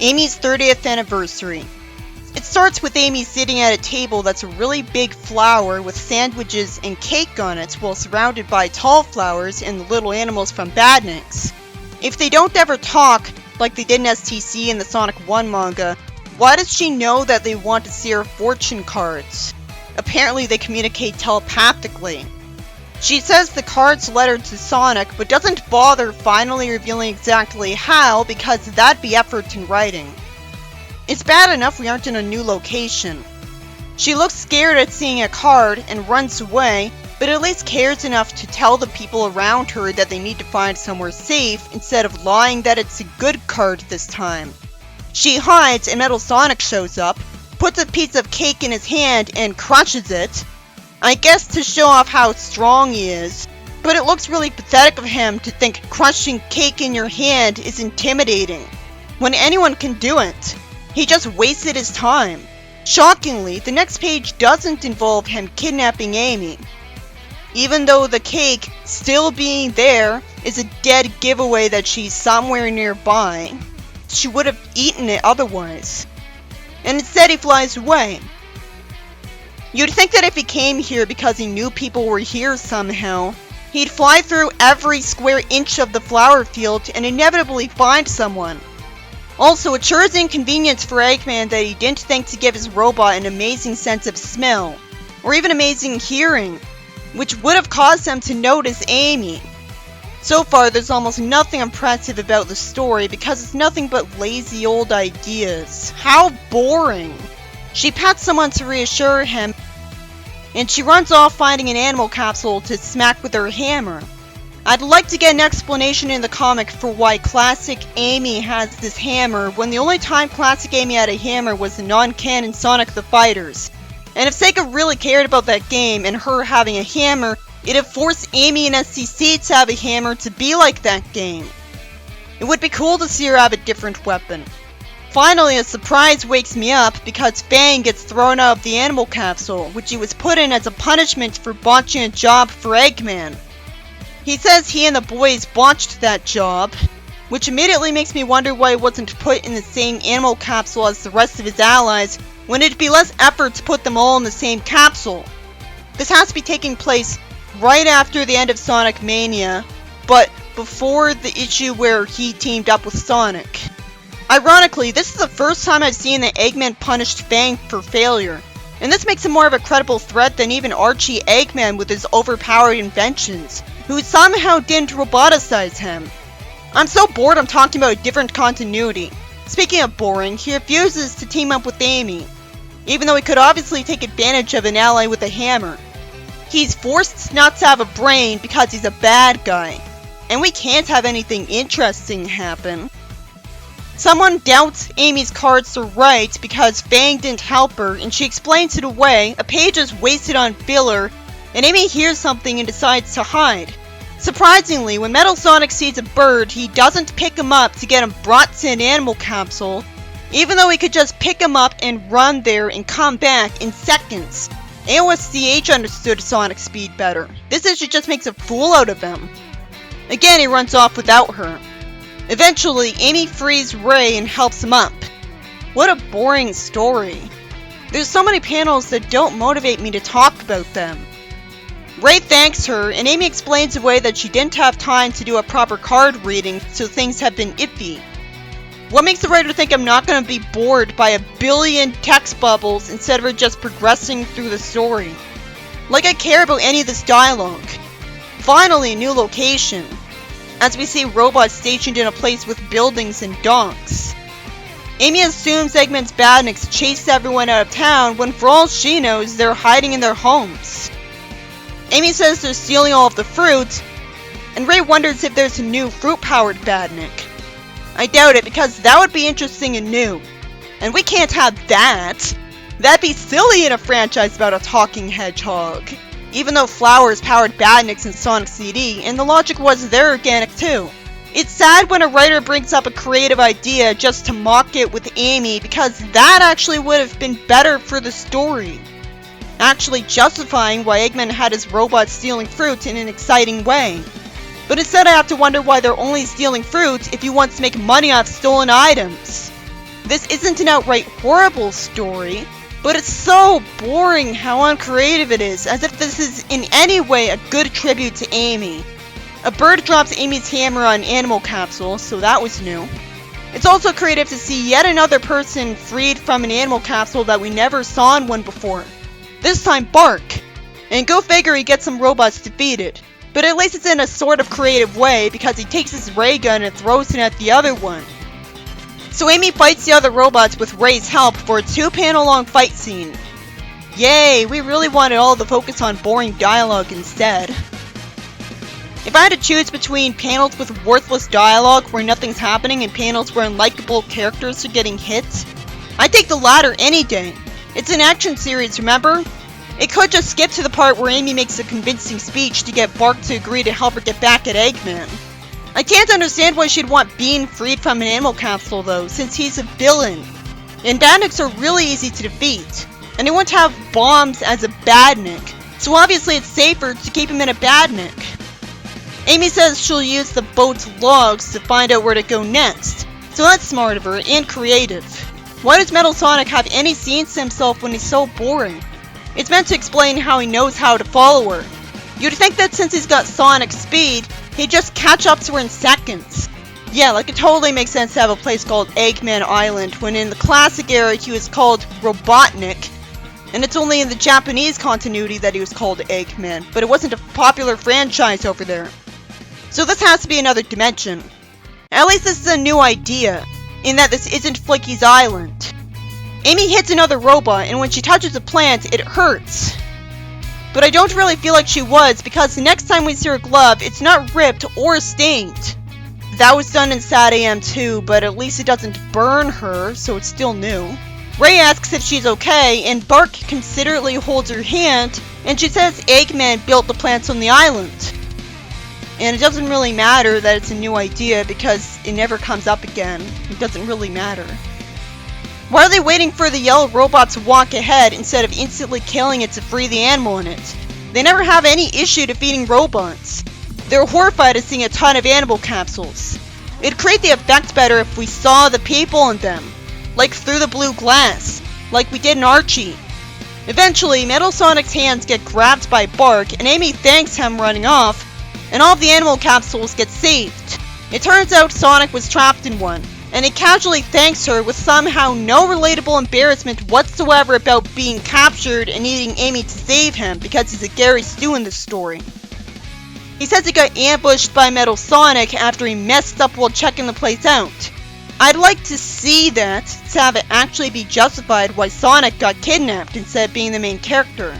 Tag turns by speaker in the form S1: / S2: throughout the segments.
S1: Amy's 30th anniversary. It starts with Amy sitting at a table that's a really big flower with sandwiches and cake on it while surrounded by tall flowers and the little animals from Badniks. If they don't ever talk, like they did in STC and the Sonic 1 manga, why does she know that they want to see her fortune cards? Apparently they communicate telepathically. She says the cards led her to Sonic, but doesn't bother finally revealing exactly how because that'd be effort in writing. It's bad enough we aren't in a new location. She looks scared at seeing a card and runs away, but at least cares enough to tell the people around her that they need to find somewhere safe instead of lying that it's a good card this time. She hides and Metal Sonic shows up, puts a piece of cake in his hand and crushes it. I guess to show off how strong he is, but it looks really pathetic of him to think crushing cake in your hand is intimidating, when anyone can do it. He just wasted his time. Shockingly, the next page doesn't involve him kidnapping Amy. Even though the cake, still being there, is a dead giveaway that she's somewhere nearby. She would have eaten it otherwise. And instead he flies away. You'd think that if he came here because he knew people were here somehow, he'd fly through every square inch of the flower field and inevitably find someone. Also, it sure is inconvenience for Eggman that he didn't think to give his robot an amazing sense of smell, or even amazing hearing, which would have caused him to notice Amy. So far, there's almost nothing impressive about the story because it's nothing but lazy old ideas. How boring! She pats someone to reassure him, and she runs off finding an animal capsule to smack with her hammer. I'd like to get an explanation in the comic for why Classic Amy has this hammer when the only time Classic Amy had a hammer was the non-canon Sonic the Fighters. And if Sega really cared about that game and her having a hammer, it'd have forced Amy and SCC to have a hammer to be like that game. It would be cool to see her have a different weapon. Finally, a surprise wakes me up because Fang gets thrown out of the animal capsule, which he was put in as a punishment for botching a job for Eggman. He says he and the boys botched that job, which immediately makes me wonder why he wasn't put in the same animal capsule as the rest of his allies, when it'd be less effort to put them all in the same capsule. This has to be taking place right after the end of Sonic Mania, but before the issue where he teamed up with Sonic. Ironically, this is the first time I've seen that Eggman punished Fang for failure, and this makes him more of a credible threat than even Archie Eggman with his overpowered inventions, who somehow didn't roboticize him. I'm so bored I'm talking about a different continuity. Speaking of boring, he refuses to team up with Amy, even though he could obviously take advantage of an ally with a hammer. He's forced not to have a brain because he's a bad guy, and we can't have anything interesting happen. Someone doubts Amy's cards are right because Fang didn't help her, and she explains it away. A page is wasted on filler, and Amy hears something and decides to hide. Surprisingly, when Metal Sonic sees a bird, he doesn't pick him up to get him brought to an animal capsule, even though he could just pick him up and run there and come back in seconds. AOSCH understood Sonic's speed better. This issue just makes a fool out of him. Again, he runs off without her. Eventually, Amy frees Ray and helps him up. What a boring story. There's so many panels that don't motivate me to talk about them. Ray thanks her, and Amy explains away that she didn't have time to do a proper card reading, so things have been iffy. What makes the writer think I'm not going to be bored by a billion text bubbles instead of her just progressing through the story? Like I care about any of this dialogue. Finally, a new location, as we see robots stationed in a place with buildings and docks. Amy assumes Eggman's Badniks chased everyone out of town when for all she knows they're hiding in their homes. Amy says they're stealing all of the fruit, and Ray wonders if there's a new fruit-powered Badnik. I doubt it because that would be interesting and new, and we can't have that. That'd be silly in a franchise about a talking hedgehog. Even though flowers powered Badniks in Sonic CD, and the logic was they're organic too. It's sad when a writer brings up a creative idea just to mock it with Amy because that actually would have been better for the story. Actually justifying why Eggman had his robots stealing fruit in an exciting way. But instead I have to wonder why they're only stealing fruit if he wants to make money off stolen items. This isn't an outright horrible story, but it's so boring how uncreative it is, as if this is in any way a good tribute to Amy. A bird drops Amy's hammer on an animal capsule, so that was new. It's also creative to see yet another person freed from an animal capsule that we never saw in one before. This time Bark. And go figure he gets some robots defeated. But at least it's in a sort of creative way because he takes his ray gun and throws it at the other one. So Amy fights the other robots with Ray's help for a 2-panel long fight scene. Yay, we really wanted all the focus on boring dialogue instead. If I had to choose between panels with worthless dialogue where nothing's happening and panels where unlikable characters are getting hit, I'd take the latter any day. It's an action series, remember? It could just skip to the part where Amy makes a convincing speech to get Bark to agree to help her get back at Eggman. I can't understand why she'd want Bean freed from an animal capsule though, since he's a villain. And badniks are really easy to defeat, and they won't have bombs as a badnik, so obviously it's safer to keep him in a badnik. Amy says she'll use the boat's logs to find out where to go next, so that's smart of her and creative. Why does Metal Sonic have any scenes to himself when he's so boring? It's meant to explain how he knows how to follow her. You'd think that since he's got Sonic speed, he'd just catch up to her in seconds. Yeah, like it totally makes sense to have a place called Eggman Island, when in the classic era he was called Robotnik, and it's only in the Japanese continuity that he was called Eggman, but it wasn't a popular franchise over there. So this has to be another dimension. At least this is a new idea, in that this isn't Flicky's Island. Amy hits another robot, and when she touches a plant, it hurts. But I don't really feel like she was, because the next time we see her glove, it's not ripped or stained. That was done in Sad AM too, but at least it doesn't burn her, so it's still new. Ray asks if she's okay, and Bark considerately holds her hand, and she says Eggman built the plants on the island. And it doesn't really matter that it's a new idea, because it never comes up again. It doesn't really matter. Why are they waiting for the yellow robot to walk ahead instead of instantly killing it to free the animal in it? They never have any issue defeating robots. They're horrified at seeing a ton of animal capsules. It'd create the effect better if we saw the people in them, like through the blue glass, like we did in Archie. Eventually, Metal Sonic's hands get grabbed by Bark, and Amy thanks him running off, and all of the animal capsules get saved. It turns out Sonic was trapped in one, and he casually thanks her with somehow no relatable embarrassment whatsoever about being captured and needing Amy to save him because he's a Gary Stu in this story. He says he got ambushed by Metal Sonic after he messed up while checking the place out. I'd like to see that, to have it actually be justified why Sonic got kidnapped instead of being the main character.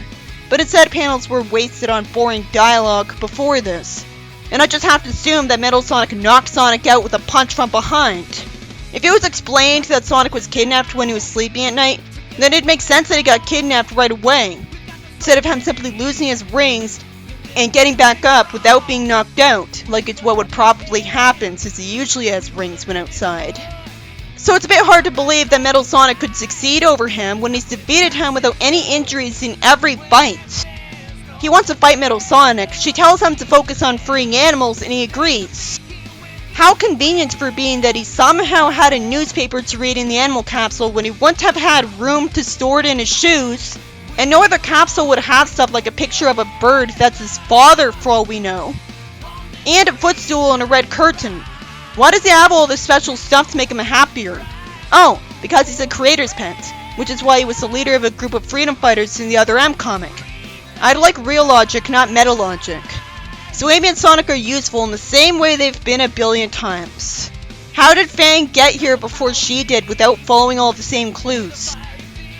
S1: But instead panels were wasted on boring dialogue before this. And I just have to assume that Metal Sonic knocked Sonic out with a punch from behind. If it was explained that Sonic was kidnapped when he was sleeping at night, then it'd make sense that he got kidnapped right away, instead of him simply losing his rings and getting back up without being knocked out, like it's what would probably happen since he usually has rings when outside. So it's a bit hard to believe that Metal Sonic could succeed over him when he's defeated him without any injuries in every fight. He wants to fight Metal Sonic, she tells him to focus on freeing animals, and he agrees. How convenient for Bean that he somehow had a newspaper to read in the animal capsule when he wouldn't have had room to store it in his shoes, and no other capsule would have stuff like a picture of a bird that's his father for all we know. And a footstool and a red curtain. Why does he have all this special stuff to make him happier? Oh, because he's a creator's pet, which is why he was the leader of a group of freedom fighters in the other M comic. I'd like real logic, not meta logic. So Amy and Sonic are useful in the same way they've been a billion times. How did Fang get here before she did without following all of the same clues?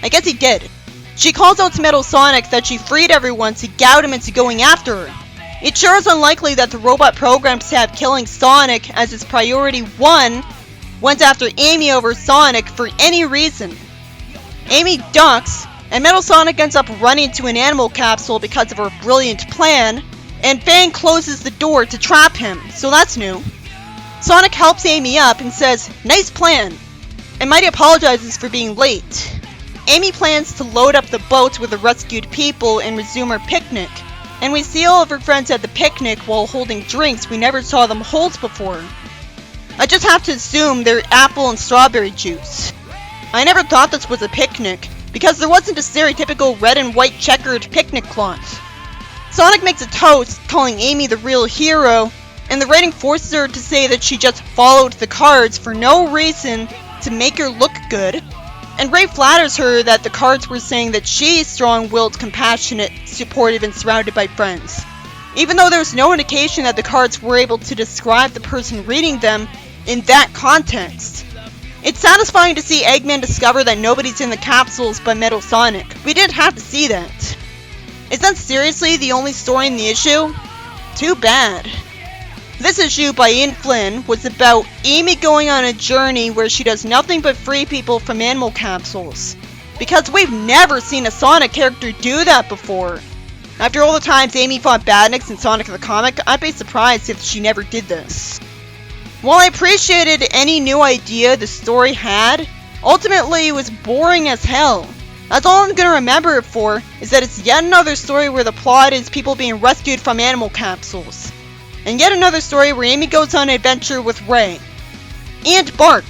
S1: I guess he did. She calls out to Metal Sonic that she freed everyone to gout him into going after her. It sure is unlikely that the robot programmed to have killing Sonic as its priority one went after Amy over Sonic for any reason. Amy ducks, and Metal Sonic ends up running to an animal capsule because of her brilliant plan, and Fang closes the door to trap him, so that's new. Sonic helps Amy up and says, "Nice plan," and Mighty apologizes for being late. Amy plans to load up the boats with the rescued people and resume her picnic, and we see all of her friends at the picnic while holding drinks we never saw them hold before. I just have to assume they're apple and strawberry juice. I never thought this was a picnic, because there wasn't a stereotypical red and white checkered picnic cloth. Sonic makes a toast, calling Amy the real hero, and the writing forces her to say that she just followed the cards for no reason to make her look good. And Ray flatters her that the cards were saying that she's strong-willed, compassionate, supportive, and surrounded by friends, even though there's no indication that the cards were able to describe the person reading them in that context. It's satisfying to see Eggman discover that nobody's in the capsules but Metal Sonic. We didn't have to see that. Is that seriously the only story in the issue? Too bad. This issue by Ian Flynn was about Amy going on a journey where she does nothing but free people from animal capsules. Because we've never seen a Sonic character do that before. After all the times Amy fought badniks in Sonic the Comic, I'd be surprised if she never did this. While I appreciated any new idea the story had, ultimately it was boring as hell. That's all I'm gonna remember it for, is that it's yet another story where the plot is people being rescued from animal capsules. And yet another story where Amy goes on an adventure with Ray. And Bark.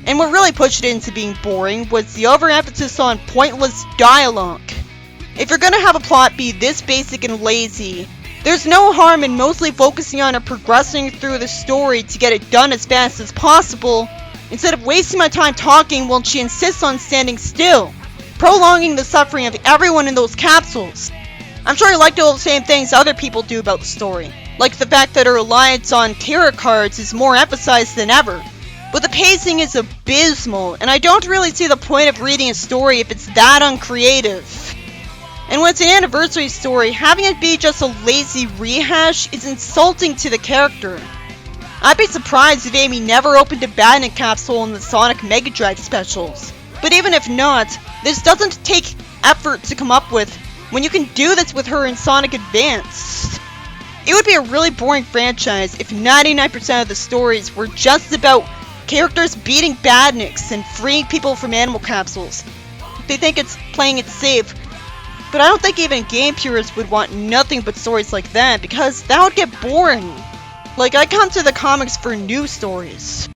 S1: And what really pushed it into being boring was the overemphasis on pointless dialogue. If you're gonna have a plot be this basic and lazy, there's no harm in mostly focusing on her progressing through the story to get it done as fast as possible, instead of wasting my time talking while she insists on standing still, prolonging the suffering of everyone in those capsules. I'm sure I liked all the same things other people do about the story, like the fact that her reliance on tarot cards is more emphasized than ever. But the pacing is abysmal, and I don't really see the point of reading a story if it's that uncreative. And when it's an anniversary story, having it be just a lazy rehash is insulting to the character. I'd be surprised if Amy never opened a badnik capsule in the Sonic Mega Drive specials. But even if not, this doesn't take effort to come up with when you can do this with her in Sonic Advance. It would be a really boring franchise if 99% of the stories were just about characters beating badniks and freeing people from animal capsules. They think it's playing it safe, but I don't think even game purists would want nothing but stories like that, because that would get boring. Like, I come to the comics for new stories.